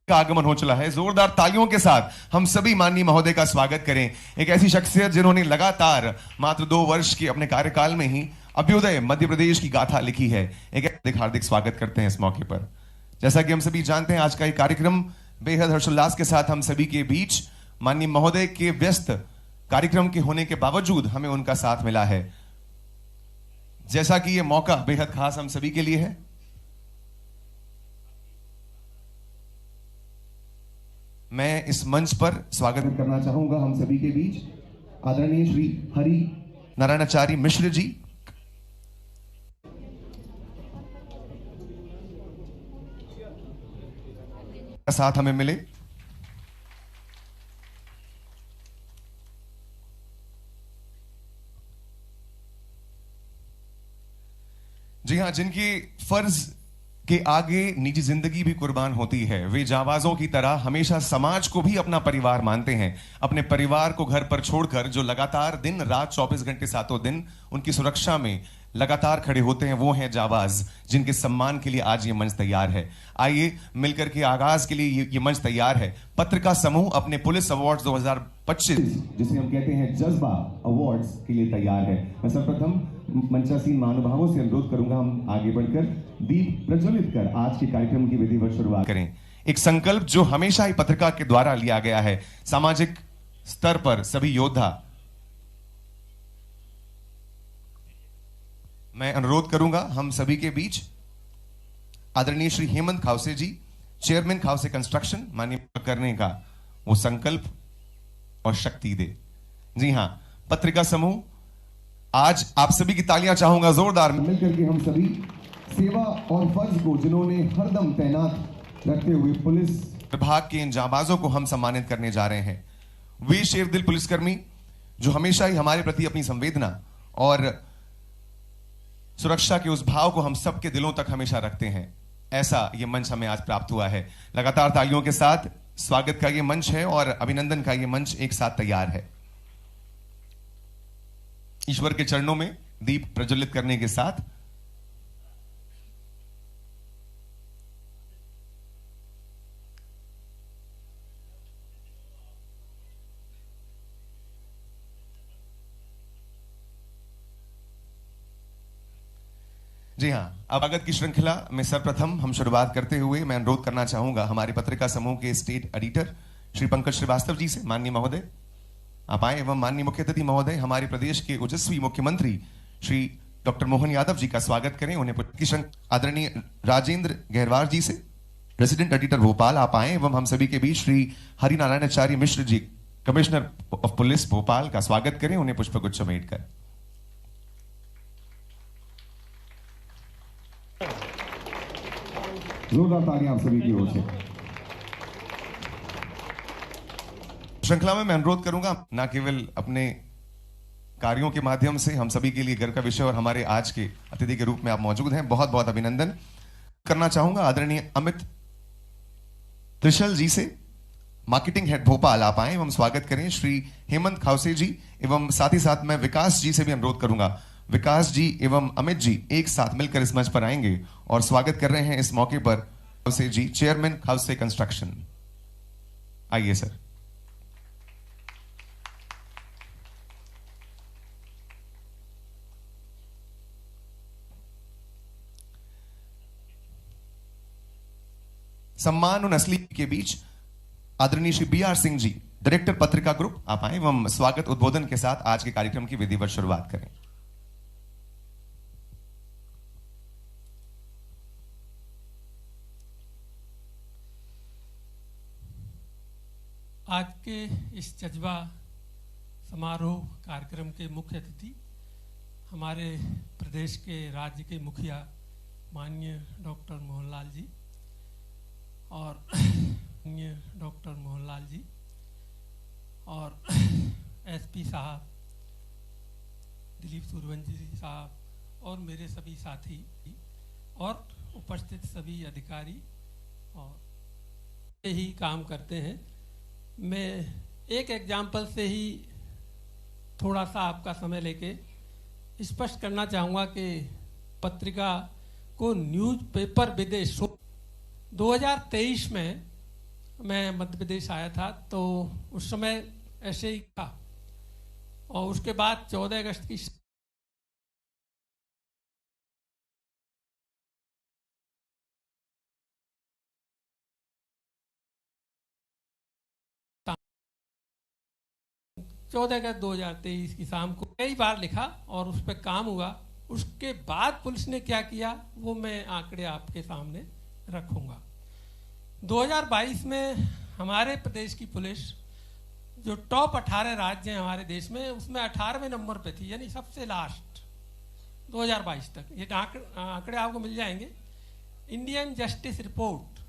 का आगमन हो चला है। जोरदार तालियों के साथ हम सभी माननीय महोदय का स्वागत करें। एक ऐसी शख्सियत जिन्होंने लगातार मात्र 2 वर्ष के अपने कार्यकाल में ही अभ्युदय मध्य प्रदेश की गाथा लिखी है। एक हार्दिक स्वागत करते हैं इस मौके पर। जैसा कि हम सभी जानते हैं, आज का ये कार्यक्रम बेहद हर्षोल्लास के साथ हम सभी के बीच माननीय महोदय के व्यस्त कार्यक्रम के होने के बावजूद हमें उनका साथ मिला है। जैसा कि यह मौका बेहद खास हम सभी के लिए है, मैं इस मंच पर स्वागत करना चाहूंगा हम सभी के बीच आदरणीय श्री हरि नारायणाचार्य मिश्र जी। साथ हमें मिले। जी हां, जिनकी फर्ज के आगे निजी जिंदगी भी कुर्बान होती है, वे जांबाजों की तरह हमेशा समाज को भी अपना परिवार मानते हैं। अपने परिवार को घर पर छोड़कर जो लगातार दिन रात 24 घंटे सातों दिन उनकी सुरक्षा में लगातार खड़े होते हैं, वो हैं जांबाज, जिनके सम्मान के लिए आज ये मंच तैयार है। आइए मिलकर के आगाज के लिए ये मंच तैयार है। पत्रिका समूह अपने पुलिस अवार्ड्स 2025, जिसे हम कहते हैं जज्बा अवार्ड्स, के लिए तैयार है। मैं सर्वप्रथम मंचासीन महानुभावों से अनुरोध करूंगा, हम आगे बढ़कर दीप प्रज्वलित कर आज के कार्यक्रम की विधिवत शुरुआत करें। एक संकल्प जो हमेशा ही पत्रिका के द्वारा लिया गया है। सामाजिक स्तर पर सभी योद्धा, मैं अनुरोध करूंगा हम सभी के बीच आदरणीय श्री हेमंत खावसे जी, चेयरमैन खावसे कंस्ट्रक्शन, माननीय करने का वो संकल्प और शक्ति दे। जी हां, पत्रिका समूह, आज आप सभी की तालियां चाहूंगा जोरदार मिलकर के हम सभी सेवा और फर्ज को जिन्होंने हरदम तैनात रखते हुए पुलिस विभाग के इन जांबाजों को हम सम्मानित करने जा रहे हैं। वे शेरदिल पुलिसकर्मी जो हमेशा ही हमारे प्रति अपनी संवेदना और सुरक्षा के उस भाव को हम सबके दिलों तक हमेशा रखते हैं, ऐसा यह मंच हमें आज प्राप्त हुआ है। लगातार तालियों के साथ स्वागत का यह मंच है और अभिनंदन का यह मंच एक साथ तैयार है। ईश्वर के चरणों में दीप प्रज्वलित करने के साथ जी हां, अब स्वागत की श्रृंखला में सर्वप्रथम हम शुरुआत करते हुए मैं अनुरोध करना चाहूंगा हमारे पत्रिका समूह के स्टेट एडिटर श्री पंकज श्रीवास्तव जी से। माननीय महोदय आप आए, एवं माननीय मुख्य अतिथि महोदय हमारे प्रदेश के ओजस्वी मुख्यमंत्री श्री डॉक्टर मोहन यादव जी का स्वागत करें। उन्हें आदरणीय राजेंद्र गहरवार जी से, रेसिडेंट एडिटर भोपाल, आप आए, एवं हम सभी के बीच Shri Hari Narayanacharya Mishra ji, commissioner of police Bhopal, का स्वागत करें। उन्हें पुष्पगुच्छ भेंट कर जोरदार तालियां आप सभी की ओर से। श्रृंखला में मैं अनुरोध करूंगा, न केवल अपने कार्यों के माध्यम से हम सभी के लिए गर्व का विषय और हमारे आज के अतिथि के रूप में आप मौजूद हैं, बहुत बहुत अभिनंदन करना चाहूंगा आदरणीय अमित त्रिशल जी से, मार्केटिंग हेड भोपाल, आप आए एवं स्वागत करें। श्री हेमंत खावसे जी, एवं साथ ही साथ मैं विकास जी से भी अनुरोध करूंगा, विकास जी एवं अमित जी एक साथ मिलकर इस मंच पर आएंगे और स्वागत कर रहे हैं इस मौके पर खावसे जी, चेयरमैन खावसे कंस्ट्रक्शन। आइए सर। सम्मान उन असली के बीच आदरणीय श्री BR सिंह जी, डायरेक्टर पत्रिका ग्रुप, आप आए एवं स्वागत उद्बोधन के साथ आज के कार्यक्रम की विधिवत शुरुआत करें। आज के इस जज्बा समारोह कार्यक्रम के मुख्य अतिथि हमारे प्रदेश के राज्य के मुखिया माननीय डॉक्टर मोहनलाल जी और SP साहब दिलीप सूर्यवंशी साहब और मेरे सभी साथी और उपस्थित सभी अधिकारी और ही काम करते हैं। मैं एक एग्जाम्पल से ही थोड़ा सा आपका समय लेके स्पष्ट करना चाहूँगा कि पत्रिका को न्यूज़पेपर विदेश 2023 में मैं मध्य प्रदेश आया था, तो उस समय ऐसे ही था। और उसके बाद 14 अगस्त की चौदह अगस्त 2023 की शाम को कई बार लिखा और उस पर काम हुआ। उसके बाद पुलिस ने क्या किया वो मैं आंकड़े आपके सामने रखूंगा। 2022 में हमारे प्रदेश की पुलिस जो टॉप 18 राज्य हैं हमारे देश में, उसमें 18वें नंबर पे थी, यानी सबसे लास्ट 2022 तक। ये आंकड़े आपको मिल जाएंगे। इंडियन जस्टिस रिपोर्ट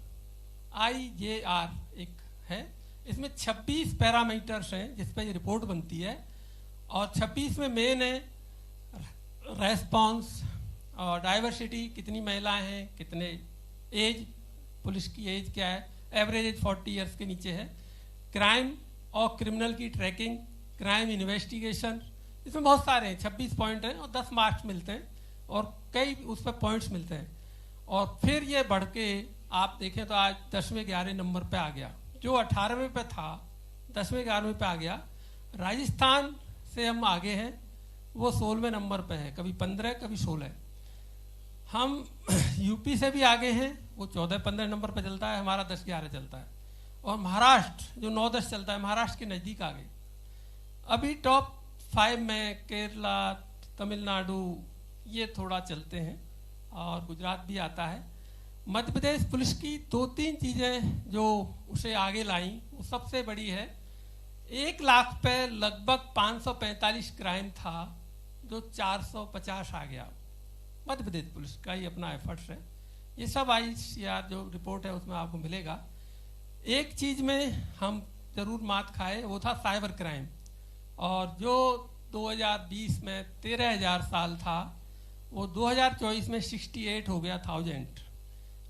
IJR एक है, इसमें 26 पैरामीटर्स हैं जिस पर ये रिपोर्ट बनती है। और 26 में मेन है रेस्पॉन्स और डाइवर्सिटी, कितनी महिलाएं हैं, कितने एज, पुलिस की एज क्या है, एवरेज एज 40 ईयर्स के नीचे है, क्राइम और क्रिमिनल की ट्रैकिंग, क्राइम इन्वेस्टिगेशन, इसमें बहुत सारे हैं, 26 पॉइंट हैं और 10 मार्क्स मिलते हैं और कई उस पर पॉइंट्स मिलते हैं। और फिर ये बढ़ के आप देखें तो आज 10वें 11वें नंबर पे आ गया। जो 18वें पे था 10वें 11वें पे आ गया। राजस्थान से हम आगे हैं, वो 16वें नंबर पे है, कभी 15 कभी 16। हम यूपी से भी आगे हैं, वो 14-15 नंबर पे चलता है, हमारा 10-11 चलता है। और महाराष्ट्र जो 9-10 चलता है, महाराष्ट्र के नज़दीक आ गए। अभी टॉप 5 में केरला, तमिलनाडु ये थोड़ा चलते हैं और गुजरात भी आता है। मध्य प्रदेश पुलिस की 2-3 चीज़ें जो उसे आगे लाई, वो सबसे बड़ी है, 1 लाख पे लगभग 545 क्राइम था जो 450 आ गया। मध्य प्रदेश पुलिस का ही अपना एफर्ट्स है। ये सब ICR जो रिपोर्ट है उसमें आपको मिलेगा। एक चीज़ में हम जरूर मात खाए, वो था साइबर क्राइम। और जो 2020 में 13,000 साल था, वो 2024 में 68 हो गया 1000।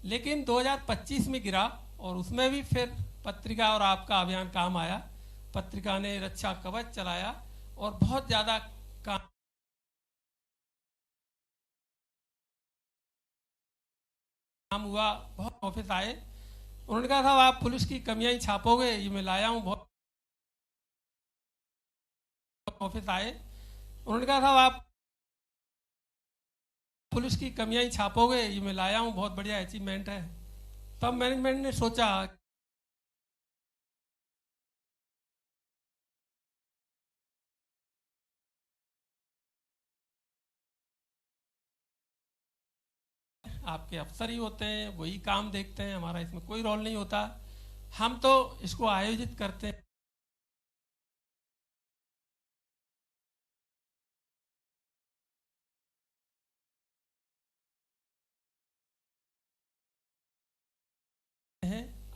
लेकिन 2025 में गिरा और उसमें भी फिर पत्रिका और आपका अभियान काम आया। पत्रिका ने रक्षा कवच चलाया और बहुत ज़्यादा काम हुआ। बहुत ऑफिस आए, उन्होंने कहा था आप पुलिस की कमियां ही छापोगे, ये मैं लाया हूँ। बहुत ऑफिस आए, उन्होंने कहा था आप पुलिस की कमियां ही छापोगे, ये मैं लाया हूँ, बहुत बढ़िया अचीवमेंट है। तब मैनेजमेंट ने सोचा आपके अफसर ही होते हैं, वही काम देखते हैं, हमारा इसमें कोई रोल नहीं होता। हम तो इसको आयोजित करते हैं।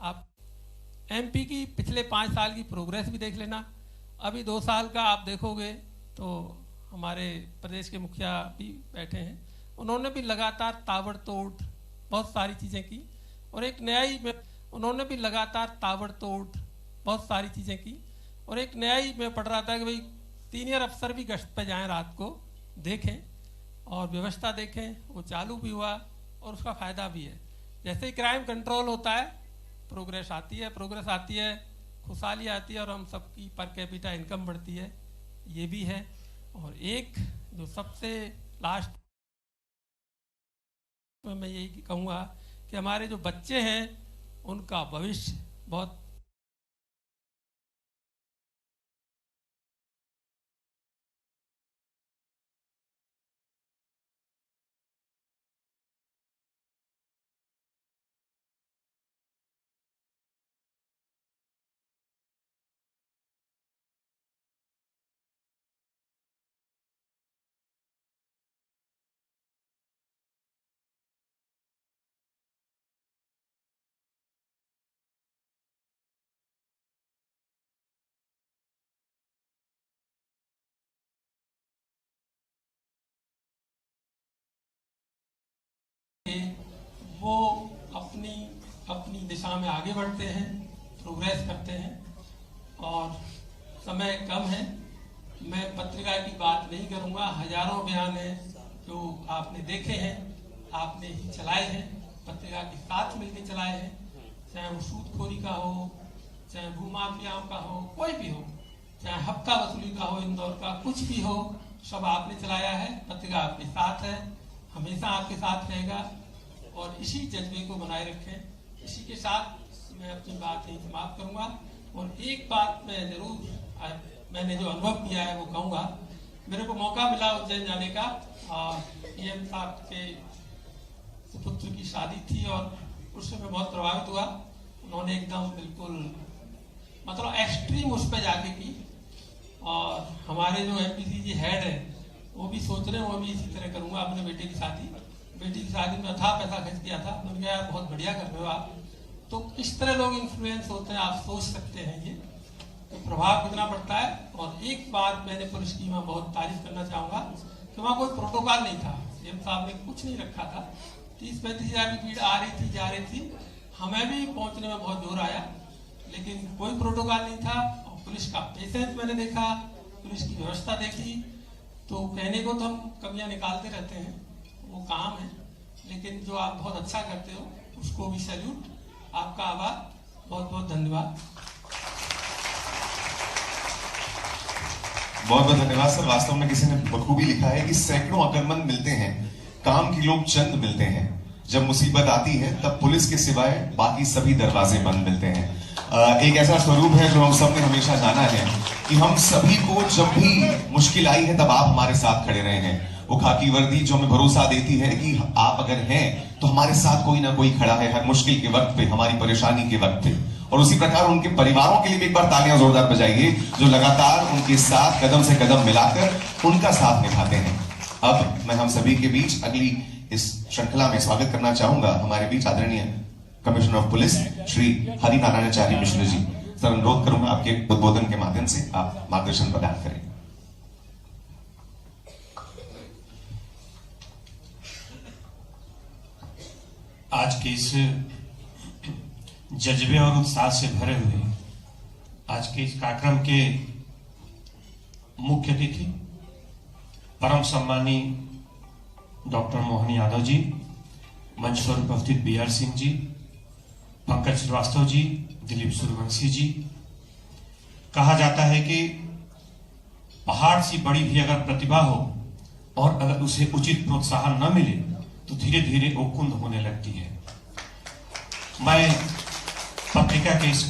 आप MP की पिछले 5 साल की प्रोग्रेस भी देख लेना। अभी 2 साल का आप देखोगे तो हमारे प्रदेश के मुखिया भी बैठे हैं, उन्होंने भी लगातार ताबड़तोड़ बहुत सारी चीज़ें की। और एक नया ही उन्होंने भी लगातार ताबड़तोड़ बहुत सारी चीज़ें की। और एक नया ही मैं पढ़ रहा था कि भाई सीनियर अफसर भी गश्त पे जाएं, रात को देखें और व्यवस्था देखें। वो चालू भी हुआ और उसका फ़ायदा भी है। जैसे ही क्राइम कंट्रोल होता है, प्रोग्रेस आती है, खुशहाली आती है और हम सबकी पर कैपिटा इनकम बढ़ती है, ये भी है। और एक जो सबसे लास्ट में मैं यही कहूँगा कि हमारे जो बच्चे हैं उनका भविष्य बहुत वो अपनी अपनी दिशा में आगे बढ़ते हैं, प्रोग्रेस करते हैं। और समय कम है, मैं पत्रिका की बात नहीं करूंगा। हजारों अभियान हैं जो आपने देखे हैं, आपने ही चलाए हैं, पत्रिका के साथ मिलकर चलाए हैं। चाहे वो सूदखोरी का हो, चाहे भूमाफियाओं का हो, कोई भी हो, चाहे हफ्ता वसूली का हो, इंदौर का कुछ भी हो, सब आपने चलाया है। पत्रिका आपके साथ है, हमेशा आपके साथ रहेगा और इसी जज्बे को बनाए रखें। इसी के साथ मैं अपनी बात यही समाप्त करूंगा। और एक बात मैं जरूर, मैंने जो अनुभव किया है वो कहूँगा। मेरे को मौका मिला उज्जैन जाने का, PM साहब के सुपुत्र की शादी थी और उससे मैं बहुत प्रभावित हुआ। उन्होंने एकदम बिल्कुल मतलब एक्सट्रीम उस पर जाके की। और हमारे जो MPCG हेड है वो भी सोच रहे हैं वो भी इसी तरह करूंगा अपने बेटे की शादी। बेटी की शादी में अथाह पैसा खर्च किया था, मैंने कहा बहुत बढ़िया कर रहे हो आप। तो किस तरह लोग इन्फ्लुएंस होते हैं आप सोच सकते हैं, ये तो प्रभाव कितना पड़ता है। और एक बात मैंने पुलिस की मैं बहुत तारीफ करना चाहूंगा कि वहाँ कोई प्रोटोकॉल नहीं था। CM साहब ने कुछ नहीं रखा था। 30-35 हजार की भीड़ आ रही थी, जा रही थी, हमें भी पहुंचने में बहुत जोर आया, लेकिन कोई प्रोटोकॉल नहीं था। और पुलिस का पेशेंस मैंने देखा, पुलिस की व्यवस्था देखी। तो कहने को तो हम कमियां निकालते रहते हैं, वो काम है, लेकिन जो आप बहुत अच्छा करते हो उसको भी सैल्यूट। आपका आभार, बहुत बहुत धन्यवाद। बहुत बहुत धन्यवाद सर। वास्तव में किसी ने बखूबी लिखा है कि सैकड़ों अकलमंद मिलते हैं, काम के लोग चंद मिलते हैं। जब मुसीबत आती है तब पुलिस के सिवाय बाकी सभी दरवाजे बंद मिलते हैं। एक ऐसा स्वरूप है जो हम सब ने हमेशा जाना है कि हम सभी को जब भी मुश्किल आई है तब आप हमारे साथ खड़े रहे हैं। वो खाकी वर्दी जो हमें भरोसा देती है कि आप अगर हैं तो हमारे साथ कोई ना कोई खड़ा है हर मुश्किल के वक्त पे, हमारी परेशानी के वक्त पे। और उसी प्रकार उनके परिवारों के लिए भी एक बार तालियां जोरदार बजाइए जो लगातार उनके साथ कदम से कदम मिलाकर उनका साथ निभाते हैं। अब मैं हम सभी के बीच अगली इस श्रृंखला में स्वागत करना चाहूंगा हमारे बीच आदरणीय commissioner of police Shri Harinarayanacharya Mishra ji. Sir अनुरोध करूंगा आपके उद्बोधन के माध्यम से आप मार्गदर्शन प्रदान करें। आज के इस जज्बे और उत्साह से भरे हुए आज के इस कार्यक्रम के मुख्य अतिथि परम सम्मानी डॉक्टर मोहन यादव जी, मंच पर उपस्थित BR सिंह जी, पंकज श्रीवास्तव जी, दिलीप सूर्यवंशी जी। कहा जाता है कि पहाड़ सी बड़ी भी अगर प्रतिभा हो और अगर उसे उचित प्रोत्साहन न मिले तो धीरे धीरे वो कुंद होने लगती है। मैं पत्रिका के इस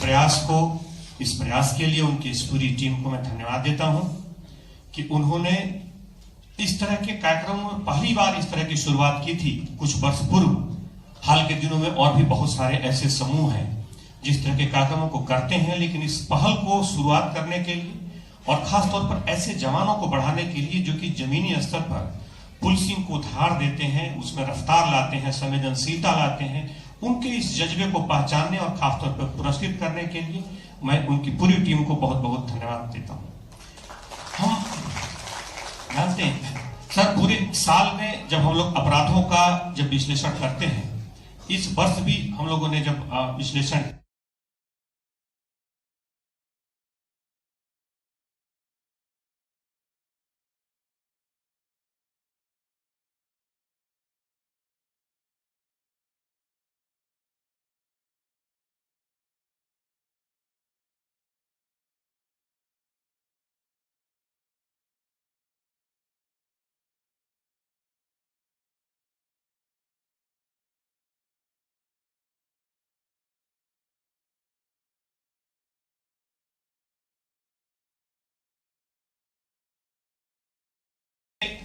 प्रयास के लिए उनकी इस पूरी टीम को मैं धन्यवाद देता हूं कि उन्होंने इस तरह के कार्यक्रमों में पहली बार इस तरह की शुरुआत की थी कुछ वर्ष पूर्व। हाल के दिनों में और भी बहुत सारे ऐसे समूह हैं जिस तरह के कार्यक्रमों को करते हैं, लेकिन इस पहल को शुरुआत करने के लिए और खासतौर पर ऐसे जवानों को बढ़ाने के लिए जो कि जमीनी स्तर पर पुलिसिंग को धार देते हैं, उसमें रफ्तार लाते हैं, संवेदनशीलता लाते हैं, उनके इस जज्बे को पहचानने और खासतौर पर पुरस्कृत करने के लिए मैं उनकी पूरी टीम को बहुत बहुत धन्यवाद देता हूं। हम जानते हैं सर, पूरे साल में जब हम लोग अपराधों का जब विश्लेषण करते हैं, इस वर्ष भी हम लोगों ने जब विश्लेषण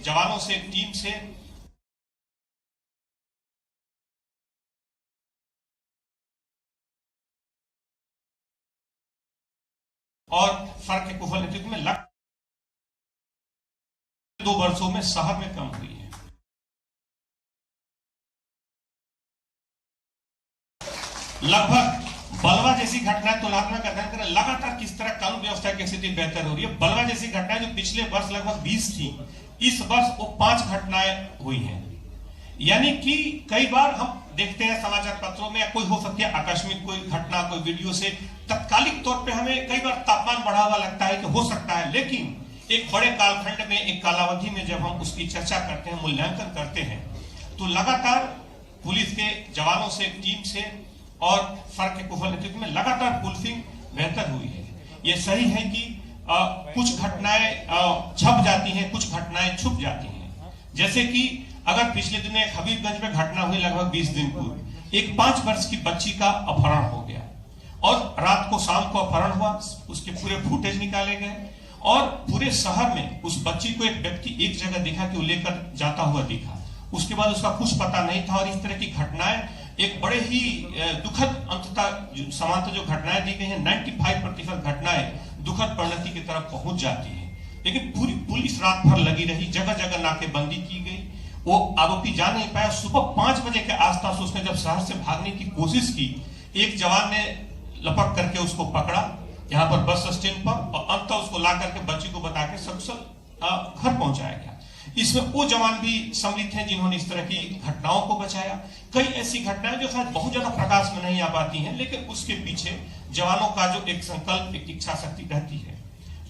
जवानों से टीम से और सर के कुशल नेतृत्व में 2 वर्षों में शहर में कम हुई है। लगभग बलवा जैसी घटनाएं तुलना करते हैं लगातार किस तरह कानून व्यवस्था की स्थिति बेहतर हो रही है। बलवा जैसी घटनाएं जो पिछले वर्ष लगभग 20 थी, इस वर्ष वो 5 घटनाएं हुई हैं। यानी कि कई बार हम देखते हैं समाचार पत्रों में, कोई हो सकती है आकस्मिक कोई घटना, कोई वीडियो से तत्कालिक तौर पे हमें कई बार तापमान बढ़ा हुआ लगता है कि हो सकता है, लेकिन एक बड़े कालखंड में, एक कालावधि में जब हम उसकी चर्चा करते हैं, मूल्यांकन करते हैं, तो लगातार पुलिस के जवानों से, टीम से और सर के कुशल नेतृत्व में लगातार पुलिसिंग बेहतर हुई है। ये सही है कि कुछ घटनाएं छप जाती हैं, कुछ घटनाएं छुप जाती हैं। जैसे कि अगर पिछले दिनों एक हबीबगंज में घटना हुई लगभग 20 दिन पूर्व, एक 5 वर्ष की बच्ची का अपहरण हो गया और रात को शाम को अपहरण हुआ, उसके पूरे फुटेज निकाले गए और पूरे शहर में उस बच्ची को एक व्यक्ति एक जगह दिखा कि वो लेकर जाता हुआ दिखा। उसके बाद उसका कुछ पता नहीं था और इस तरह की घटनाएं एक बड़े ही दुखद अंततः समांतर जो घटनाएं दी गई हैं 95% घटनाएं दुखद परिणति की तरफ पहुंच जाती है। लेकिन पूरी पुलिस रात भर लगी रही, जगह जगह नाकेबंदी की गई, वो आरोपी जा नहीं पाया। सुबह 5 बजे के आसपास उसने जब शहर से भागने की कोशिश की, एक जवान ने लपक करके उसको पकड़ा यहाँ पर बस स्टैंड पर और अंत उसको ला करके बच्ची को बता के सकुशल घर पहुंचाया गया। इसमें वो जवान भी सम्मिलित हैं जिन्होंने इस तरह की घटनाओं को बचाया। कई ऐसी घटनाएं जो शायद बहुत ज्यादा प्रकाश में नहीं आ पाती हैं, लेकिन उसके पीछे जवानों का जो एक संकल्प, एक इच्छा शक्ति रहती है।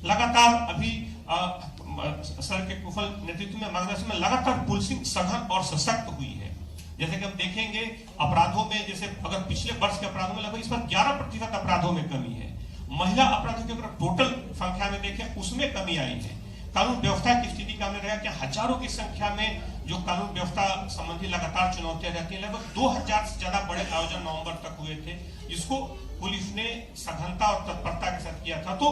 लगातार अभी सर के कुशल नेतृत्व में मार्गदर्शन में लगातार पुलिसिंग सघन और सशक्त हुई है। जैसे कि हम देखेंगे अपराधों में, जैसे अगर पिछले वर्ष के अपराधों में लगभग इस बार 11% अपराधों में कमी है। महिला अपराधों की अगर टोटल संख्या में देखें उसमें कमी आई है। कानून व्यवस्था की स्थिति का हमने देखा कि हजारों की संख्या में जो कानून व्यवस्था संबंधी लगातार चुनौतियां रहती हैं। लगभग 2000 से ज्यादा बड़े आयोजन नवंबर तक हुए थे, जिसको पुलिस ने सघनता और तत्परता के साथ किया था। तो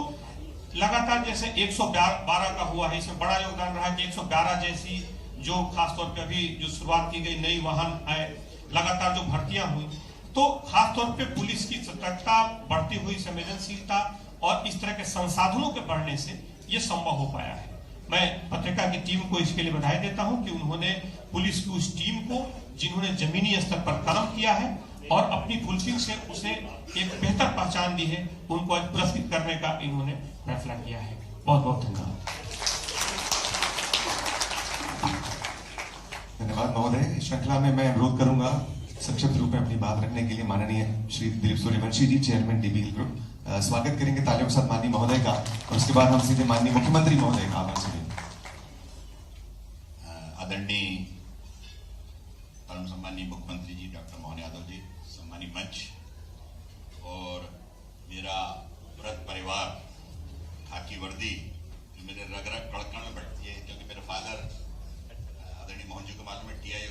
लगातार जैसे 112 का हुआ है, इसमें बड़ा योगदान रहा कि 112 जैसी जो खासतौर पर अभी जो शुरुआत की गई नई वाहन आए, लगातार जो भर्तियां हुई, तो खासतौर पे पुलिस की सतर्कता, बढ़ती हुई संवेदनशीलता और इस तरह के संसाधनों के बढ़ने से ये संभव हो पाया है। मैं पत्रिका की टीम को इसके लिए बधाई देता हूं कि उन्होंने पुलिस की उस टीम को, जिन्होंने जमीनी स्तर पर काम किया है और अपनी पुलिसिंग से उसे एक बेहतर पहचान दी है, उनको आज पुरस्कृत करने का इन्होंने फैसला किया है। बहुत बहुत धन्यवाद। धन्यवाद महोदय। इस श्रृंखला में मैं अनुरोध करूंगा संक्षिप्त रूप में अपनी बात रखने के लिए माननीय श्री दिलीप सूर्यवंशी जी, चेयरमैन डीबीएल ग्रुप। स्वागत करेंगे तालियों के साथ माननीय महोदय का और उसके बाद हम सीधे माननीय मुख्यमंत्री महोदय का आभार सुनेंगे। आदरणीय परम सम्मानीय मुख्यमंत्री जी डॉक्टर मोहन यादव जी, सम्मानीय मंच और मेरा व्रत परिवार, खाकी वर्दी जो मेरे रग रग कड़कड़ में बैठती है, क्योंकि मेरे फादर आदरणीय मोहन जी को मालूम है टीआई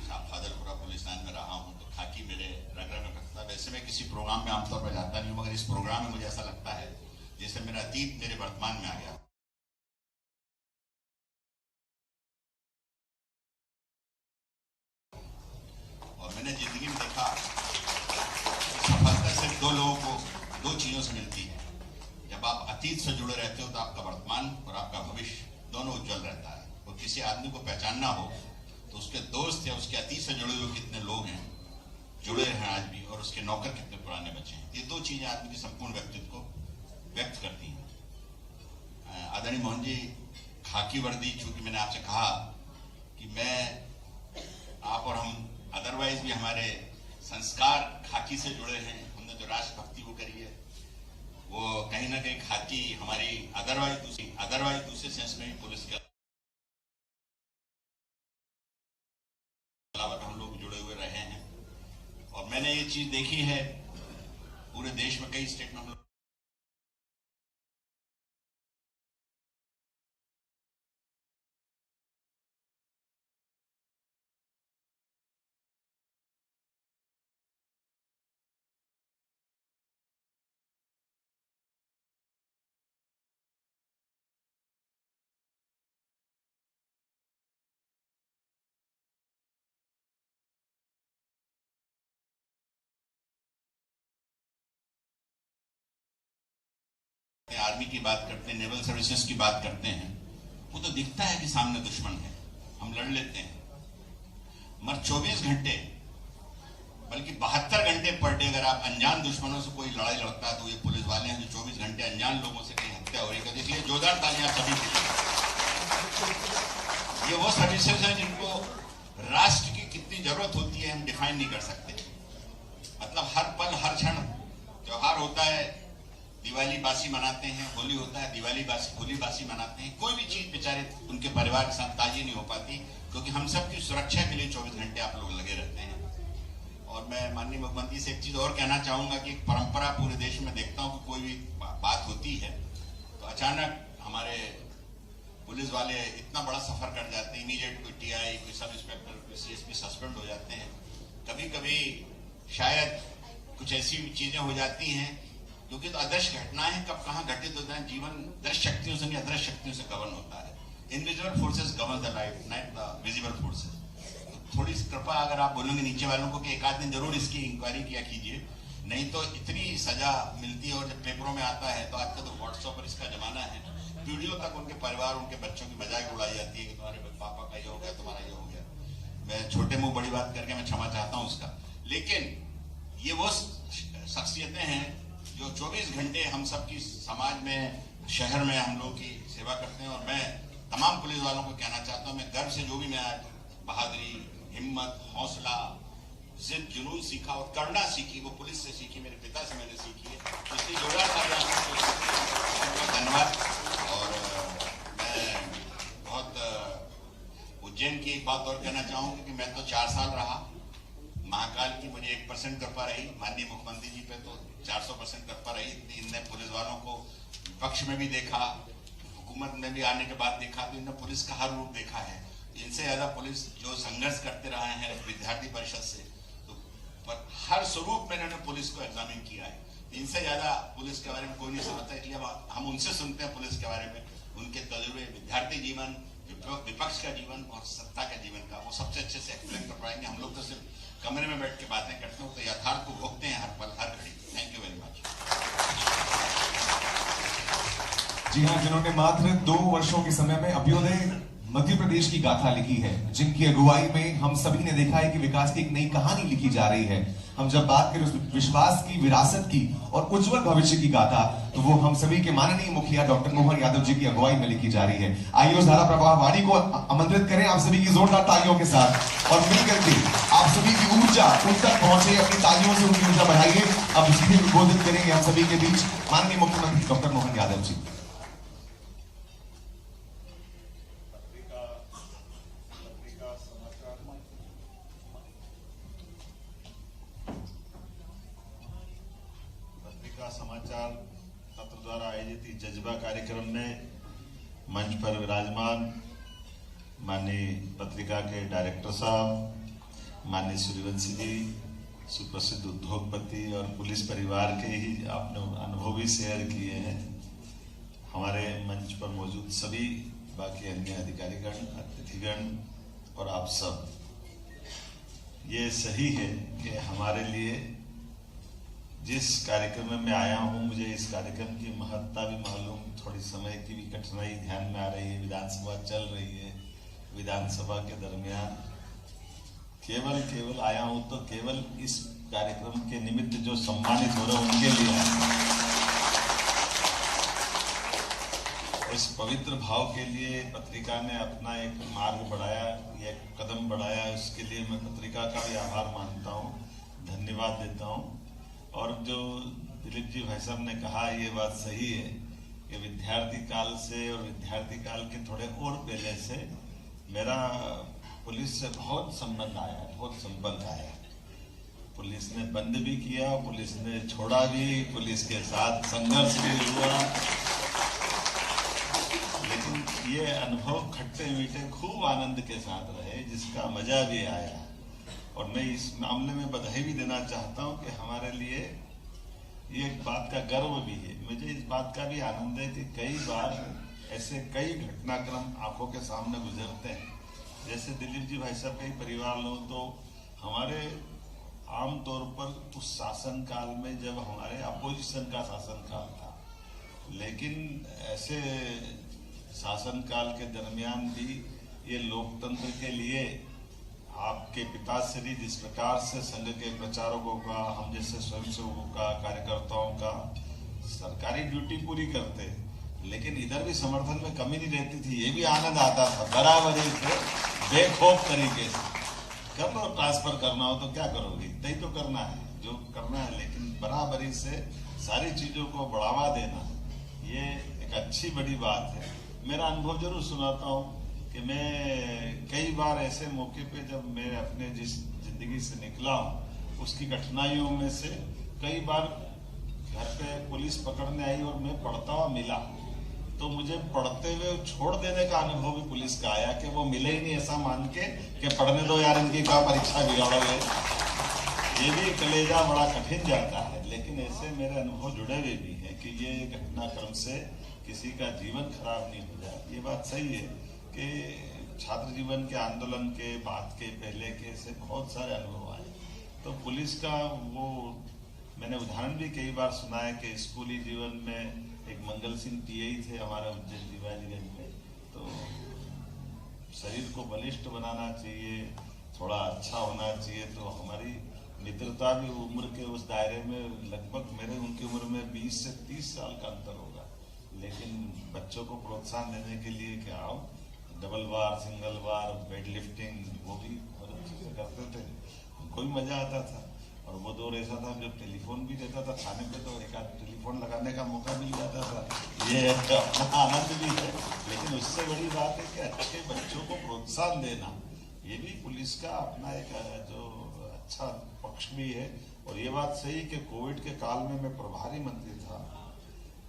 फादरपुरा पुलिस लाइन में रहा हूं, तो खाकी मेरे रग रग में बैठता है। वैसे मैं किसी प्रोग्राम में आमतौर पर जाता नहीं हूं, मगर इस प्रोग्राम में मुझे ऐसा लगता है जैसे मेरा अतीत मेरे वर्तमान में आ गया। और मैंने जिंदगी में देखा सफलता सिर्फ 2 लोगों को 2 चीजों से मिलती है। जब आप अतीत से जुड़े रहते हो तो आपका वर्तमान और आपका भविष्य दोनों उज्जवल रहता है। और किसी आदमी को पहचानना हो तो उसके दोस्त या उसके अतीत से जुड़े हुए कितने लोग हैं, जुड़े हैं आज भी, और उसके नौकर कितने पुराने बचे हैं। ये 2 चीजें आदमी के संपूर्ण व्यक्तित्व को व्यक्त करती हैं। आदरणीय मोहन जी, खाकी वर्दी, चूंकि मैंने आपसे कहा कि मैं, आप और हम अदरवाइज भी हमारे संस्कार खाकी से जुड़े हैं, हमने जो राष्ट्रभक्ति वो करी है वो कहीं ना कहीं खाकी हमारी अदरवाइज दूसरे सेंस में पुलिस के अलावा हम लोग जुड़े हुए रहे हैं। और मैंने ये चीज देखी है पूरे देश में कई स्टेट में हम लोग आर्मी की बात करते हैं, नेवल सर्विसेज की बात करते हैं, वो तो दिखता है कि सामने दुश्मन है, हम लड़ लेते हैं। मगर 24 घंटे बल्कि 72 घंटे पर डे अगर आप अनजान दुश्मनों से कोई लड़ाई लड़ता है तो ये पुलिस वाले हैं जो 24 घंटे अनजान लोगों से कहीं हत्या हो रही है। इसलिए जोरदार तालियां सभी के लिए। ये वो सर्विसेज हैं जिनको राष्ट्र की कितनी जरूरत होती है हम डिफाइन नहीं कर सकते। मतलब हर पल हर क्षण त्योहार होता है, दिवाली बासी मनाते हैं, होली होता है, दिवाली बासी होली बासी मनाते हैं, कोई भी चीज बेचारे उनके परिवार के साथ ताजी नहीं हो पाती, क्योंकि हम सब की सुरक्षा के लिए 24 घंटे आप लोग लगे रहते हैं। और मैं माननीय मुख्यमंत्री से एक चीज और कहना चाहूंगा कि एक परंपरा पूरे देश में देखता हूं कि कोई भी बात होती है तो अचानक हमारे पुलिस वाले इतना बड़ा सफर कर जाते हैं, इमीडिएट कोई टीआई, कोई सब इंस्पेक्टर, कोई सीएसपी सस्पेंड हो जाते हैं। कभी कभी शायद कुछ ऐसी चीजें हो जाती हैं क्योंकि तो अदृश्य घटनाएं कब कहाँ घटित होता है, जीवन दृश्य शक्तियों से नहीं अदृश्य शक्तियों से गवर्न होता है। Invisible forces govern the life, not the visible forces. थोड़ी कृपा अगर आप बोलोगे नीचे वालों को कि एक आध दिन जरूर इसकी इंक्वायरी किया कीजिए, नहीं तो इतनी सजा मिलती है। और जब पेपरों में आता है तो आज का तो व्हाट्सएप पर इसका जमाना है, पीढ़ियों तक उनके परिवार, उनके बच्चों की मजाक उड़ाई जाती है कि तुम्हारे पापा का ये हो गया, तुम्हारा ये हो गया। मैं छोटे मुंह बड़ी बात करके मैं क्षमा चाहता हूं उसका, लेकिन ये वो शख्सियतें हैं जो 24 घंटे हम सबकी समाज में, शहर में हम लोग की सेवा करते हैं। और मैं तमाम पुलिस वालों को कहना चाहता हूं, मैं गर्व से जो भी मैं आज बहादुरी, हिम्मत, हौसला, जिद, जुनून सीखा और करना सीखी, वो पुलिस से सीखी, मेरे पिता से मैंने सीखी है। इसलिए जोड़ा था धन्यवाद। और मैं बहुत उज्जैन की एक बात और कहना चाहूंगा कि मैं तो 4 साल रहा, महाकाल की मुझे 1% कृपा रही, माननीय मुख्यमंत्री जी पे तो 400% कृपा रही। इनने पुलिस वालों को विपक्ष में भी देखा, हुकूमत में भी आने के बाद देखा, तो इन्होंने पुलिस का हर रूप देखा है। इनसे ज्यादा पुलिस जो संघर्ष करते रहे हैं विद्यार्थी परिषद से, तो पर हर स्वरूप में इन्होंने पुलिस को एग्जामिन किया है। इनसे ज्यादा पुलिस के बारे में कोई नहीं समझता, इसलिए हम उनसे सुनते हैं पुलिस के बारे में, उनके तजुर्बे, विद्यार्थी जीवन, विपक्ष का जीवन और सत्ता के जीवन का, वो सबसे अच्छे से एक्सप्लेन कर पाएंगे। हम लोग तो सिर्फ कमरे में बैठ के बातें करते हैं, तो यथार्थ को भोगते हैं हर पल, हर घड़ी। Thank you very much. जी हाँ, जिन्होंने मात्र 2 वर्षों के समय में अभ्युदय मध्य प्रदेश की गाथा लिखी है, जिनकी अगुवाई में हम सभी ने देखा है कि विकास की एक नई कहानी लिखी जा रही है। हम जब बात करें उस विश्वास की, विरासत की और उज्जवल भविष्य की गाथा, तो वो हम सभी के माननीय मुखिया डॉक्टर मोहन यादव जी की अगुवाई में लिखी जा रही है। आइए उस धारा प्रवाह वाणी को आमंत्रित करें आप सभी की जोरदार तालियों के साथ, और मिलकर के आप सभी की ऊर्जा उन तक पहुंचे, अपनी तालियों से उनकी ऊर्जा बढ़ाइए। अब स्पीच उद्बोधित करेंगे हम सभी के बीच माननीय मुख्यमंत्री डॉक्टर मोहन यादव जी। समाचार पत्र द्वारा आयोजित जज्बा कार्यक्रम में मंच पर विराजमान माननीय पत्रिका के डायरेक्टर साहब, माननीय सूर्यवंशी जी, सुप्रसिद्ध उद्योगपति और पुलिस परिवार के ही आपने अनुभव भी शेयर किए हैं। हमारे मंच पर मौजूद सभी बाकी अन्य अधिकारीगण, अतिथिगण और आप सब, ये सही है कि हमारे लिए जिस कार्यक्रम में मैं आया हूं, मुझे इस कार्यक्रम की महत्ता भी मालूम, थोड़ी समय की भी कठिनाई ध्यान में आ रही है। विधानसभा चल रही है, विधानसभा के दरमियान केवल आया हूं तो केवल इस कार्यक्रम के निमित्त जो सम्मानित हो रहे हैं उनके लिए इस पवित्र भाव के लिए पत्रिका ने अपना एक मार्ग बढ़ाया, एक कदम बढ़ाया, उसके लिए मैं पत्रिका का भी आभार मानता हूं, धन्यवाद देता हूं। और जो दिलीप जी भाई साहब ने कहा, ये बात सही है कि विद्यार्थी काल से और विद्यार्थी काल के थोड़े और पहले से मेरा पुलिस से बहुत संबंध आया, बहुत संपर्क आया। पुलिस ने बंद भी किया, पुलिस ने छोड़ा भी, पुलिस के साथ संघर्ष भी हुआ, लेकिन ये अनुभव खट्टे मीठे खूब आनंद के साथ रहे, जिसका मजा भी आया। और मैं इस मामले में बधाई भी देना चाहता हूं कि हमारे लिए ये एक बात का गर्व भी है। मुझे इस बात का भी आनंद है कि कई बार ऐसे कई घटनाक्रम आंखों के सामने गुजरते हैं, जैसे दिलीप जी भाई साहब के परिवार लोग, तो हमारे आमतौर पर उस शासन काल में जब हमारे अपोजिशन का शासन काल था, लेकिन ऐसे शासन काल के दरमियान भी ये लोकतंत्र के लिए आपके पिताश्री जिस प्रकार से संघ के प्रचारकों का, हम जैसे स्वयंसेवकों का, कार्यकर्ताओं का सरकारी ड्यूटी पूरी करते, लेकिन इधर भी समर्थन में कमी नहीं रहती थी। ये भी आनंद आता था, बराबरी से बेखौफ तरीके से कर लो, ट्रांसफर करना हो तो क्या करोगे, इतना ही तो करना है जो करना है, लेकिन बराबरी से सारी चीजों को बढ़ावा देना, ये एक अच्छी बड़ी बात है। मेरा अनुभव जरूर सुनाता हूँ कि मैं कई बार ऐसे मौके पे जब मैं अपने जिस जिंदगी से निकला हूँ, उसकी कठिनाइयों में से कई बार घर पे पुलिस पकड़ने आई और मैं पढ़ता हुआ मिला, तो मुझे पढ़ते हुए छोड़ देने का अनुभव भी पुलिस का आया कि वो मिले ही नहीं ऐसा मान के कि पढ़ने दो यार, इनकी क्या परीक्षा बिगाड़ोगे। ये भी कलेजा बड़ा कठिन जाता है। लेकिन ऐसे मेरे अनुभव जुड़े हुए भी हैं कि ये घटनाक्रम से किसी का जीवन खराब नहीं हो जाए। ये बात सही है कि छात्र जीवन के आंदोलन के बाद के पहले के से बहुत सारे अनुभव आए। तो पुलिस का वो मैंने उदाहरण भी कई बार सुना है कि स्कूली जीवन में एक मंगल सिंह टीआई थे हमारे उज्जैन दीवालीगंज में, तो शरीर को बलिष्ठ बनाना चाहिए, थोड़ा अच्छा होना चाहिए। तो हमारी मित्रता भी उम्र के उस दायरे में लगभग मेरे उनकी उम्र में 20 से 30 साल का अंतर होगा। लेकिन बच्चों को प्रोत्साहन देने के लिए क्या आओ, डबल बार, सिंगल बार, वेट लिफ्टिंग, वो भी करते थे, हमको भी मजा आता था। और वो दौर ऐसा था जब टेलीफोन भी देता था खाने पे, तो एक आध टेलीफोन लगाने का मौका मिल जाता था। ये अपना आनंद भी है। लेकिन उससे बड़ी बात है कि अच्छे बच्चों को प्रोत्साहन देना, ये भी पुलिस का अपना एक जो अच्छा पक्ष भी है। और ये बात सही कि कोविड के काल में मैं प्रभारी मंत्री था,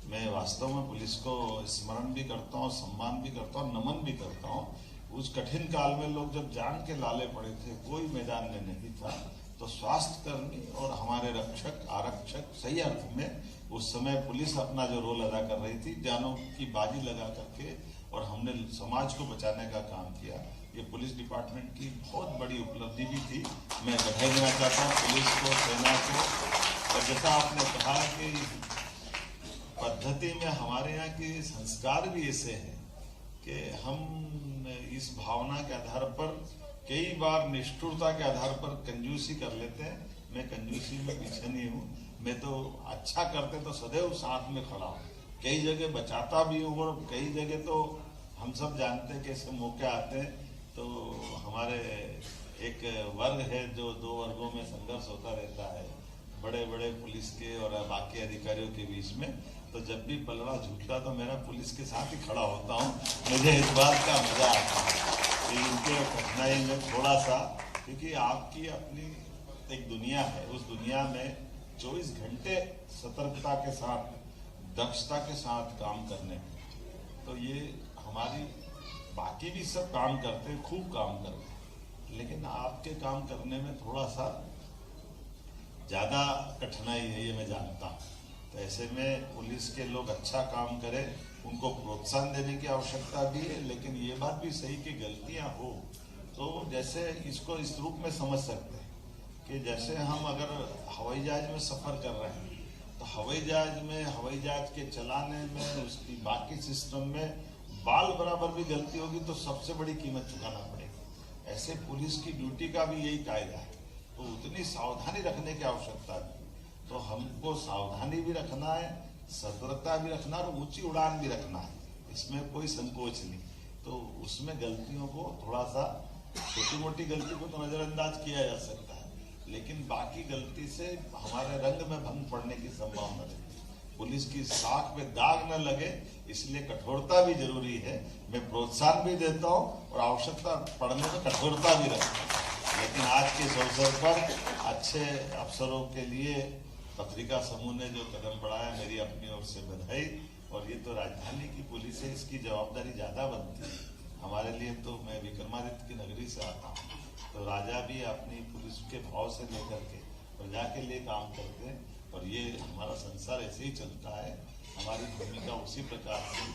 मैं वास्तव में पुलिस को स्मरण भी करता हूँ, सम्मान भी करता हूँ, नमन भी करता हूँ। उस कठिन काल में लोग जब जान के लाले पड़े थे, कोई मैदान में नहीं था, तो स्वास्थ्य कर्मी और हमारे रक्षक आरक्षक सही अर्थ में उस समय पुलिस अपना जो रोल अदा कर रही थी, जानों की बाजी लगा करके, और हमने समाज को बचाने का काम किया। ये पुलिस डिपार्टमेंट की बहुत बड़ी उपलब्धि भी थी। मैं बधाई देना चाहता हूँ पुलिस को, सेना को। और जैसा आपने कहा कि पद्धति में हमारे यहाँ के संस्कार भी ऐसे हैं कि हम इस भावना के आधार पर कई बार निष्ठुरता के आधार पर कंजूसी कर लेते हैं। मैं कंजूसी में पीछे नहीं हूँ, मैं तो अच्छा करते तो सदैव साथ में खड़ा हूँ, कई जगह बचाता भी हूँ। और कई जगह तो हम सब जानते हैं कैसे मौके आते हैं, तो हमारे एक वर्ग है जो दो वर्गों में संघर्ष होता रहता है, बड़े बड़े पुलिस के और बाकी अधिकारियों के बीच में। तो जब भी पलड़ा झूठता तो मेरा पुलिस के साथ ही खड़ा होता हूँ। मुझे इस बात का मजा आता है कि इनके कठिनाई में थोड़ा सा, क्योंकि आपकी अपनी एक दुनिया है, उस दुनिया में 24 घंटे सतर्कता के साथ, दक्षता के साथ काम करने, तो ये हमारी बाकी भी सब काम करते हैं, खूब काम करते हैं, लेकिन आपके काम करने में थोड़ा सा ज्यादा कठिनाई है, ये मैं जानता हूँ। तो ऐसे में पुलिस के लोग अच्छा काम करें, उनको प्रोत्साहन देने की आवश्यकता भी है। लेकिन ये बात भी सही कि गलतियां हो तो जैसे इसको इस रूप में समझ सकते हैं कि जैसे हम अगर हवाई जहाज में सफर कर रहे हैं, तो हवाई जहाज के चलाने में, उसकी बाकी सिस्टम में बाल बराबर भी गलती होगी तो सबसे बड़ी कीमत चुकाना पड़ेगी। ऐसे पुलिस की ड्यूटी का भी यही कायदा है, तो उतनी सावधानी रखने की आवश्यकता है। तो हमको सावधानी भी रखना है, सतर्कता भी रखना और ऊंची उड़ान भी रखना है, इसमें कोई संकोच नहीं। तो उसमें गलतियों को थोड़ा सा, छोटी मोटी गलती को तो नजरअंदाज किया जा सकता है, लेकिन बाकी गलती से हमारे रंग में भंग पड़ने की संभावना रहती है। पुलिस की साख पे दाग न लगे, इसलिए कठोरता भी जरूरी है। मैं प्रोत्साहन भी देता हूँ और आवश्यकता पड़ने में कठोरता भी रखता हूँ। लेकिन आज के इस अवसर पर अच्छे अफसरों के लिए पत्रिका समूह ने जो कदम बढ़ाया, मेरी अपनी ओर से बधाई। और ये तो राजधानी की पुलिस है, इसकी जवाबदारी ज्यादा बनती है हमारे लिए। तो मैं विक्रमादित्य की नगरी से आता हूँ, तो राजा भी अपनी पुलिस के भाव से लेकर के प्रजा के लिए काम करते हैं, और ये हमारा संसार ऐसे ही चलता है। हमारी भूमिका उसी प्रकार से,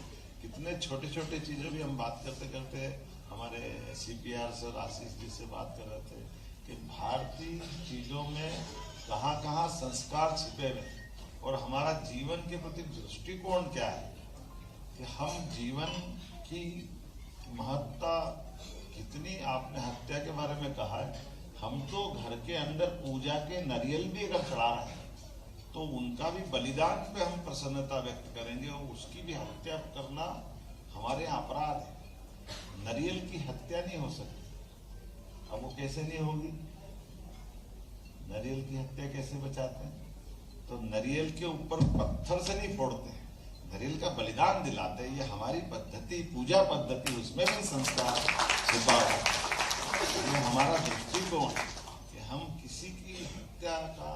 कितने छोटे छोटे चीजें भी हम बात करते करते हमारे CPR सर आशीष जी से बात कर रहे थे कि भारतीय चीजों में कहाँ कहाँ संस्कार छिपे हुए, और हमारा जीवन के प्रति दृष्टिकोण क्या है कि हम जीवन की महत्ता कितनी। आपने हत्या के बारे में कहा है, हम तो घर के अंदर पूजा के नारियल भी अगर चढ़ा रहे हैं तो उनका भी बलिदान पे हम प्रसन्नता व्यक्त करेंगे, और उसकी भी हत्या करना हमारे यहाँ अपराध है। नारियल की हत्या नहीं हो सकती। अब वो कैसे नहीं होगी? नारियल की हत्या कैसे बचाते हैं? तो नारियल के ऊपर पत्थर से नहीं फोड़ते, नारियल का बलिदान दिलाते हैं। ये हमारी पद्धति, पूजा पद्धति, उसमें भी संस्कार छिपा है। ये हमारा दृष्टिकोण कि हम किसी की हत्या का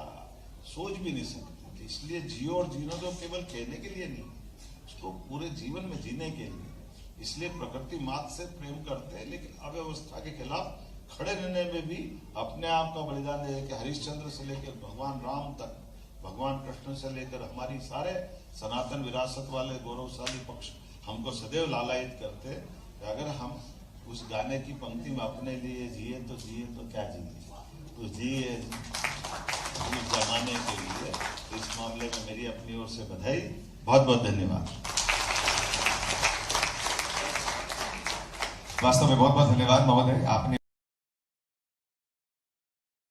सोच भी नहीं सकते थे। इसलिए जियो और जीना तो केवल कहने के लिए नहीं, उसको पूरे जीवन में जीने के लिए। इसलिए प्रकृति मात से प्रेम करते हैं, लेकिन अव्यवस्था के खिलाफ खड़े रहने में भी अपने आप का बलिदान दे कि हरिश्चंद्र से लेकर भगवान राम तक, भगवान कृष्ण से लेकर हमारी सारे सनातन विरासत वाले गौरवशाली पक्ष हमको सदैव लालायित करते कि अगर हम उस गाने की पंक्ति में अपने लिए जिए तो क्या जिए, तो जिए उस जमाने के लिए। इस मामले में मेरी अपनी ओर से बधाई, बहुत बहुत धन्यवाद। वास्तव में बहुत बहुत धन्यवाद महोदय, आपने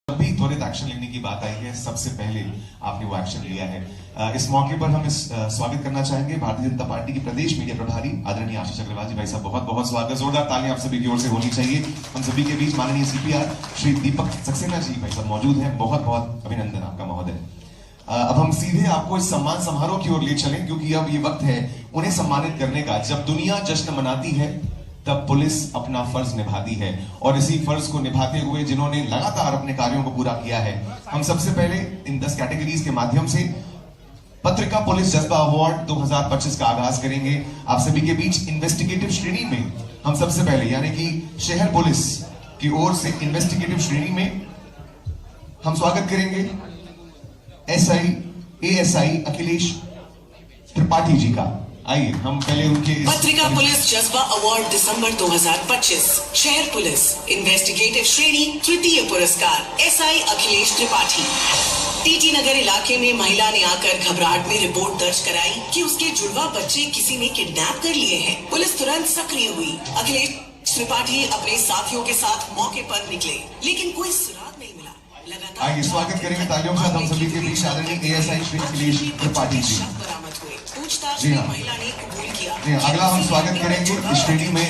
भी त्वरित एक्शन लेने की बात आई है, सबसे पहले आपने वो एक्शन लिया है। इस मौके पर हम स्वागत करना चाहेंगे भारतीय जनता पार्टी के प्रदेश मीडिया प्रभारी आदरणीय आशीष अग्रवाल जी। भाई साहब बहुत बहुत स्वागत, जोरदार तालियां आप सभी की ओर से होनी चाहिए। हम सभी के बीच माननीय सीपीआर श्री दीपक सक्सेना जी भाई साहब मौजूद हैं, बहुत बहुत अभिनंदन आपका महोदय। अब हम सीधे आपको इस सम्मान समारोह की ओर ले चलें, क्योंकि अब ये वक्त है उन्हें सम्मानित करने का। जब दुनिया जश्न मनाती है तब पुलिस अपना फर्ज निभाती है, और इसी फर्ज को निभाते हुए जिन्होंने लगातार अपने कार्यों को पूरा किया है, हम सबसे पहले इन 10 कैटेगरीज के माध्यम से पत्रिका पुलिस जज्बा अवार्ड 2025 का आगाज करेंगे। आप सभी के बीच इन्वेस्टिगेटिव श्रेणी में हम सबसे पहले यानी कि शहर पुलिस की ओर से इन्वेस्टिगेटिव श्रेणी में हम स्वागत करेंगे एसआई एएसआई अखिलेश त्रिपाठी जी का। आइए हम पहले उनके पत्रिका पुलिस जज्बा अवार्ड दिसंबर 2025 शहर पुलिस इन्वेस्टिगेटिव श्रेणी तृतीय पुरस्कार एसआई अखिलेश त्रिपाठी। टीटी नगर इलाके में महिला ने आकर घबराहट में रिपोर्ट दर्ज कराई कि उसके जुड़वा बच्चे किसी ने किडनैप कर लिए हैं। पुलिस तुरंत सक्रिय हुई। अखिलेश त्रिपाठी अपने साथियों के साथ मौके पर निकले, लेकिन कोई सुराग नहीं मिला। लगातार आइए स्वागत करेंगे तालियों के साथ हम सभी के बीच आदरणीय एएसआई श्री अखिलेश त्रिपाठी जी। बरामद हुए। पूछताछ जी में हाँ। महिला ने कबूल किया। जी हाँ, अगला हम स्वागत करेंगे इस श्रेणी में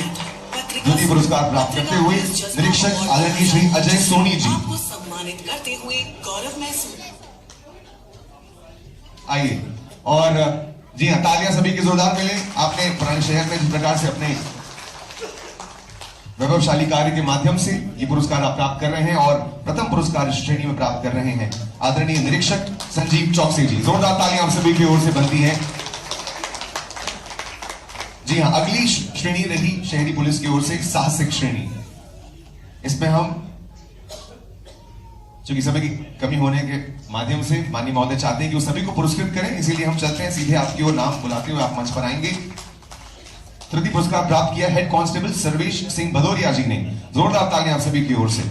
द्वितीय पुरस्कार प्राप्त करते हुए निरीक्षक आदरणीय श्री अजय सोनी जी। आपको सम्मानित करते हुए गौरव महसूस। आइए और जी हाँ, तालियां सभी की जोरदार मिले। आपने पुराने शहर में जिस प्रकार से अपने वैभवशाली कार्य के माध्यम से ये पुरस्कार आप प्राप्त कर रहे हैं, और प्रथम पुरस्कार इस श्रेणी में प्राप्त कर रहे हैं आदरणीय निरीक्षक संजीव चौकसी जी। जोरदार तालियां आप सभी की ओर से बनती हैं। जी हाँ, अगली श्रेणी रही शहरी पुलिस की ओर से साहसिक श्रेणी। इसमें हम चूंकि समय की कमी होने के माध्यम से माननीय महोदय चाहते हैं कि वो सभी को पुरस्कृत करें, इसीलिए हम चलते हैं सीधे आपकी ओर। नाम बुलाते हुए आप मंच पर आएंगे। तृतीय पुरस्कार प्राप्त किया हेड कांस्टेबल सर्वेश सिंह भदौरिया जी ने। जोरदार तालियां आप सभी की ओर से।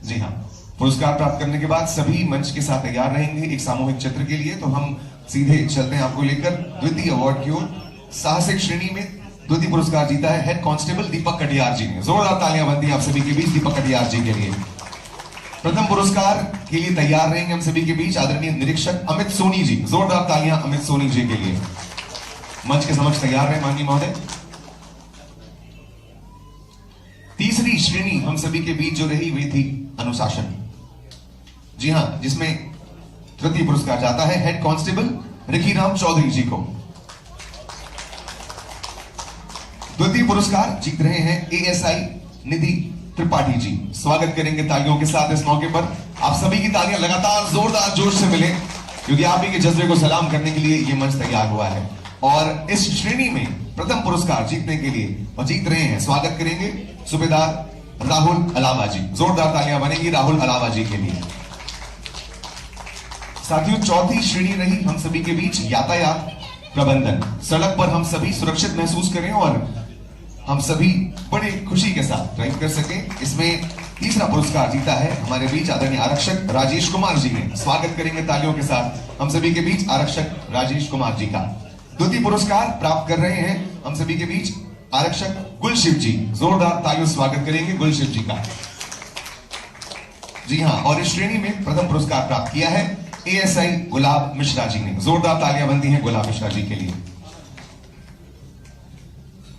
जी हाँ, पुरस्कार प्राप्त करने के बाद सभी मंच के साथ तैयार रहेंगे एक सामूहिक चित्र के लिए। तो हम सीधे चलते हैं आपको लेकर द्वितीय अवार्ड की ओर। साहसिक श्रेणी में द्वितीय पुरस्कार जीता है हेड कांस्टेबल दीपक कटियार जी ने। जोरदार तालियां बनती हैं आप सभी के बीच दीपक कटियार जी के लिए। प्रथम पुरस्कार के लिए तैयार रहेंगे हम सभी के बीच आदरणीय निरीक्षक अमित सोनी जी। जोरदार तालियां अमित सोनी जी के लिए। मंच के समक्ष तैयार रहे माननीय महोदय। तीसरी श्रेणी हम सभी के बीच जो रही हुई थी अनुशासन। जी हां, जिसमें तृतीय पुरस्कार जाता है हेड कांस्टेबल रिखीराम चौधरी जी को। द्वितीय पुरस्कार जीत रहे हैं एएसआई निधि त्रिपाठी जी। स्वागत करेंगे तालियों के साथ इस मौके पर। आप सभी की तालियां लगातार जोरदार जोश से मिले, क्योंकि आप ही के जज्बे को सलाम करने के लिए यह मंच तैयार हुआ है। और इस श्रेणी में प्रथम पुरस्कार जीतने के लिए और जीत रहे हैं, स्वागत करेंगे सूबेदार राहुल अलावा जी। जोरदार तालियां बनेगी राहुल अलावा जी के लिए। साथियों, चौथी श्रेणी रही हम सभी के बीच यातायात प्रबंधन। सड़क पर हम सभी सुरक्षित महसूस करें और हम सभी बड़े खुशी के साथ ड्राइव कर सकें। इसमें तीसरा पुरस्कार जीता है हमारे बीच आदरणीय आरक्षक राजेश कुमार जी ने। स्वागत करेंगे तालियों के साथ हम सभी के बीच आरक्षक राजेश कुमार जी का। द्वितीय पुरस्कार प्राप्त कर रहे हैं हम सभी के बीच आरक्षक गुलशिव जी। जोरदार तालियों स्वागत करेंगे गुलशिव जी का। जी हां, और इस श्रेणी में प्रथम पुरस्कार प्राप्त किया है एएसआई गुलाब मिश्रा जी ने। जोरदार तालियां बनती हैं गुलाब मिश्रा जी के लिए।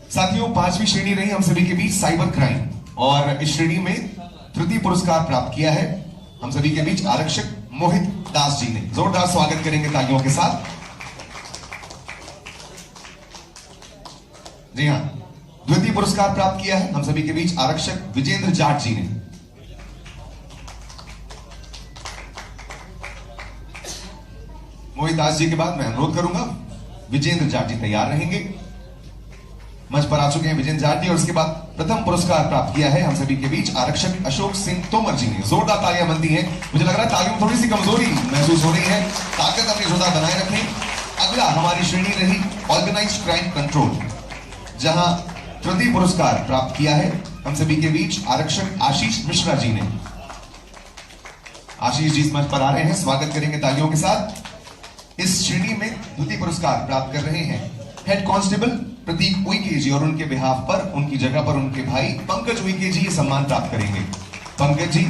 साथियों, पांचवी श्रेणी रही हम सभी के बीच साइबर क्राइम, और इस श्रेणी में तृतीय पुरस्कार प्राप्त किया है हम सभी के बीच आरक्षक मोहित दास जी ने। जोरदार स्वागत करेंगे तालियों के साथ। जी हां, द्वितीय पुरस्कार प्राप्त किया है हम सभी के बीच आरक्षक विजेंद्र जाट जी ने। मोहित दास जी के बाद मैं अनुरोध करूंगा विजेंद्र जाट जी तैयार रहेंगे। मंच पर आ चुके हैं विजेंद्र जाट जी और उसके बाद प्रथम पुरस्कार प्राप्त किया है हम सभी के बीच आरक्षक अशोक सिंह तोमर जी ने। जोरदार तालियां बनती हैं। मुझे लग रहा है तालियों में थोड़ी सी कमजोरी महसूस हो रही है, ताकत अपनी जोरदार बनाए रखें। अगला हमारी श्रेणी रही ऑर्गेनाइज्ड क्राइम कंट्रोल, जहां तृतीय पुरस्कार प्राप्त किया है हम सभी के बीच आरक्षक आशीष मिश्रा जी ने। आशीष जी इस मंच पर आ रहे हैं, स्वागत करेंगे तालियों के साथ। इस श्रेणी में द्वितीय पुरस्कार प्राप्त कर रहे हैं हेड कांस्टेबल प्रतीक उइके जी और उनके बिहाफ पर उनकी जगह पर उनके भाई पंकज उइके जी ये सम्मान प्राप्त करेंगे। पंकज जी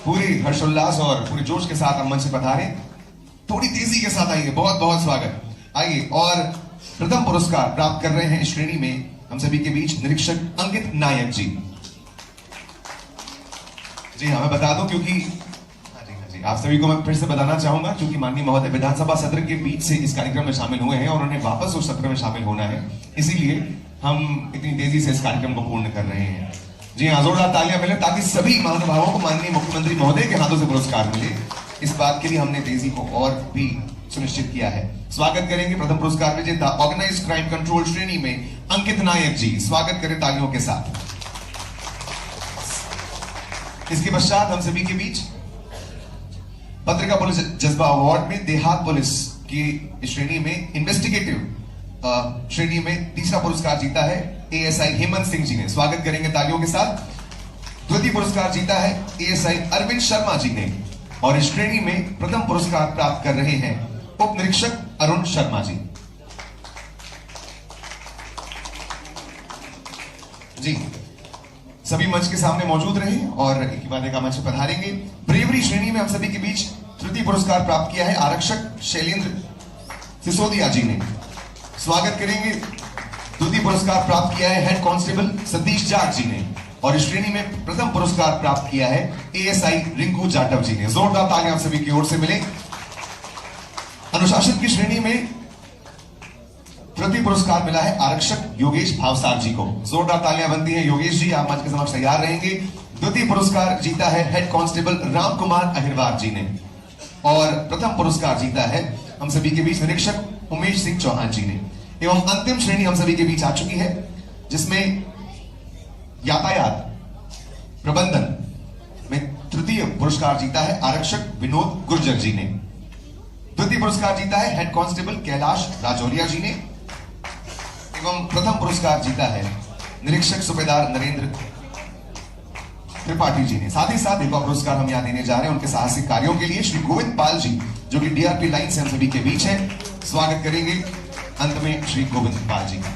पूरे हर्षोल्लास और पूरे जोश के साथ हम मंच से पधारे, थोड़ी तेजी के साथ आइए। बहुत बहुत स्वागत। आइए और प्रथम पुरस्कार प्राप्त कर रहे हैं इस श्रेणी में हम सभी के बीच निरीक्षक अंकित नायक जी। जी हाँ, मैं बता दूं क्योंकि आप सभी को मैं फिर से बताना चाहूंगा क्योंकि माननीय महोदय विधानसभा सत्र के बीच से इस कार्यक्रम में शामिल हुए हैं और उन्हें वापस उस सत्र में शामिल होना है, इसीलिए हम इतनी तेजी से इस कार्यक्रम को पूर्ण कर रहे हैं। जी हाँ, जोरदार तालियां मिले ताकि सभी महानुभावों को माननीय मुख्यमंत्री महोदय के हाथों से पुरस्कार मिले। इस बात के लिए हमने तेजी को और भी सुनिश्चित किया है। स्वागत करेंगे प्रथम पुरस्कार विजेता ऑर्गेनाइज्ड क्राइम कंट्रोल श्रेणी में अंकित नायक जी। स्वागत करें तालियों के साथ। इसके पश्चात हम सभी के बीच पत्रिका पुलिस जज्बा अवार्ड में देहात पुलिस की श्रेणी में इन्वेस्टिगेटिव श्रेणी में तीसरा पुरस्कार जीता है एएसआई हेमंत सिंह जी ने। स्वागत करेंगे तालियों के साथ। द्वितीय पुरस्कार जीता है एएसआई अरविंद शर्मा जी ने और इस श्रेणी में प्रथम पुरस्कार प्राप्त कर रहे हैं उप निरीक्षक अरुण शर्मा जी। जी सभी मंच के सामने मौजूद रहे और एक बाद एक मंच पर पधारेंगे। ब्रेवरी श्रेणी में हम सभी के बीच तृतीय पुरस्कार प्राप्त किया है आरक्षक शैलेंद्र सिसोदिया जी ने। स्वागत करेंगे। द्वितीय पुरस्कार प्राप्त किया है हेड कांस्टेबल सतीश जाट जी ने और इस श्रेणी में प्रथम पुरस्कार प्राप्त किया है एएसआई रिंकू जाटव जी ने। जोरदार तालियां आप सभी की ओर से मिले। अनुशासन की श्रेणी में तृतीय पुरस्कार मिला है आरक्षक योगेश भावसार जी को। जोरदार तालियां बनती हैं। योगेश जी आप मंच के समक्ष तैयार रहेंगे। द्वितीय पुरस्कार जीता है हेड कांस्टेबल राम कुमार अहिरवार जी ने और प्रथम पुरस्कार जीता है हम सभी के बीच निरीक्षक उमेश सिंह चौहान जी ने। एवं अंतिम श्रेणी हम सभी के बीच आ चुकी है जिसमें यातायात प्रबंधन में तृतीय पुरस्कार जीता है आरक्षक विनोद गुर्जर जी ने। द्वितीय पुरस्कार जीता है हेड कांस्टेबल कैलाश राजौरिया जी ने एवं प्रथम पुरस्कार जीता है निरीक्षक सूबेदार नरेंद्र त्रिपाठी जी ने। साथ ही साथ एक और पुरस्कार हम यहां देने जा रहे हैं उनके साहसिक कार्यों के लिए श्री गोविंद पाल जी जो कि डीआरपी लाइन से हम सभी के बीच है। स्वागत करेंगे अंत में श्री गोविंद पाल जी का।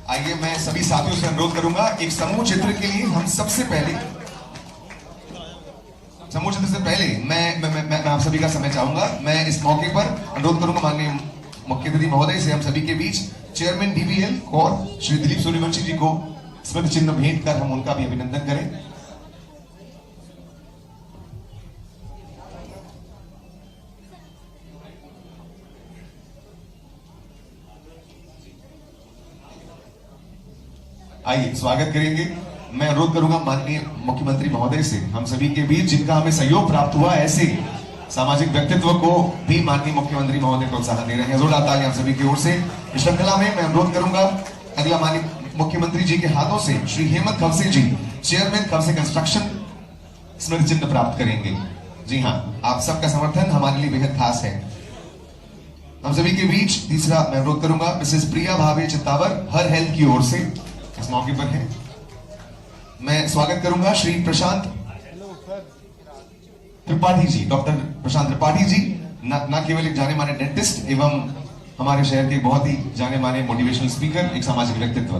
आइए मैं सभी साथियों से अनुरोध करूंगा एक समूह चित्र के लिए हम सबसे पहले समूह चित्र से पहले मैं आप सभी का समय चाहूंगा। मैं इस मौके पर अनुरोध करूंगा माननीय मुख्यमंत्री महोदय से हम सभी के बीच चेयरमैन डीवीएल और श्री दिलीप सूर्यवंशी जी को स्मृति चिन्ह भेंट कर हम उनका भी अभिनंदन करें। आइए स्वागत करेंगे। मैं अनुरोध करूंगा माननीय मुख्यमंत्री महोदय से हम सभी के बीच जिनका हमें सहयोग प्राप्त हुआ ऐसे सामाजिक व्यक्तित्व को भी माननीय मुख्यमंत्री महोदय प्रोत्साहन दे रहे हैं। जोरदार तालियां हम सभी की ओर से। इस श्रृंखला में मैं अनुरोध करूंगा अगला माननीय मुख्यमंत्री जी के हाथों से श्री हेमंत खवसे जी चेयरमैन खवसे कंस्ट्रक्शन स्मृति चिन्ह प्राप्त करेंगे। जी हाँ, आप सबका समर्थन हमारे लिए बेहद खास है। हम सभी के बीच तीसरा मैं अनुरोध करूंगा मिसेस प्रिया भावे चित्तावर हर हेल्थ की ओर से इस मौके पर है। मैं स्वागत करूंगा श्री प्रशांत त्रिपाठी जी, डॉक्टर प्रशांत त्रिपाठी जी न केवल एक जाने माने डेंटिस्ट एवं हमारे शहर के बहुत ही जाने माने मोटिवेशनल स्पीकर, एक सामाजिक व्यक्तित्व।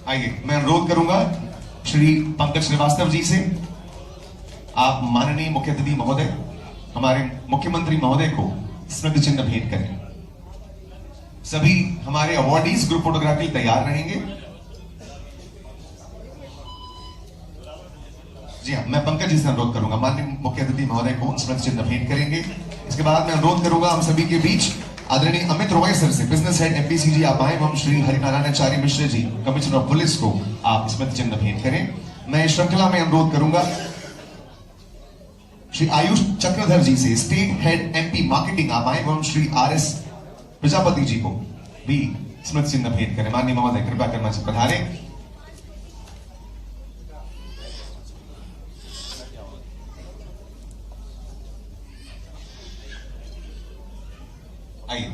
आइए मैं अनुरोध करूंगा श्री पंकज श्रीवास्तव जी से आप माननीय मुख्य अतिथि महोदय हमारे मुख्यमंत्री महोदय को स्मृति चिन्ह भेंट करें। सभी हमारे अवार्डीज ग्रुप फोटोग्राफी तैयार रहेंगे। जी हाँ, मैं पंकज जी से अनुरोध करूंगा, माननीय मुख्य अतिथि महोदय को स्मृति चिन्ह भेंट करेंगे। इसके बाद मैं अनुरोध करूंगा हम सभी के बीच आदरणीय अमित रॉय सर से, बिजनेस हेड एमपीसी जी आप आए एवं श्री हरिनारायणाचार्य मिश्र जी कमिश्नर ऑफ पुलिस को आप स्मृति चिन्ह भेंट करें। मैं इस श्रृंखला में अनुरोध करूंगा श्री आयुष चक्रधर जी से, स्टेट हेड एमपी मार्केटिंग आप आए एवं श्री आरएस प्रजापति जी को भी स्मृति चिन्ह भेंट करें। माननीय महोदय कृपया करना से पधारें। आइए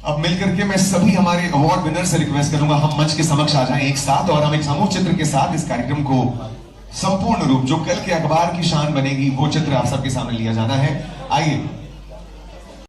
अब मिलकर के मैं सभी हमारे अवार्ड विनर से रिक्वेस्ट करूंगा हम मंच के समक्ष आ जाएं एक साथ और हम एक समूह चित्र के साथ इस कार्यक्रम को संपूर्ण रूप जो कल के अखबार की शान बनेगी वो चित्र आप सबके सामने लिया जाना है। आइए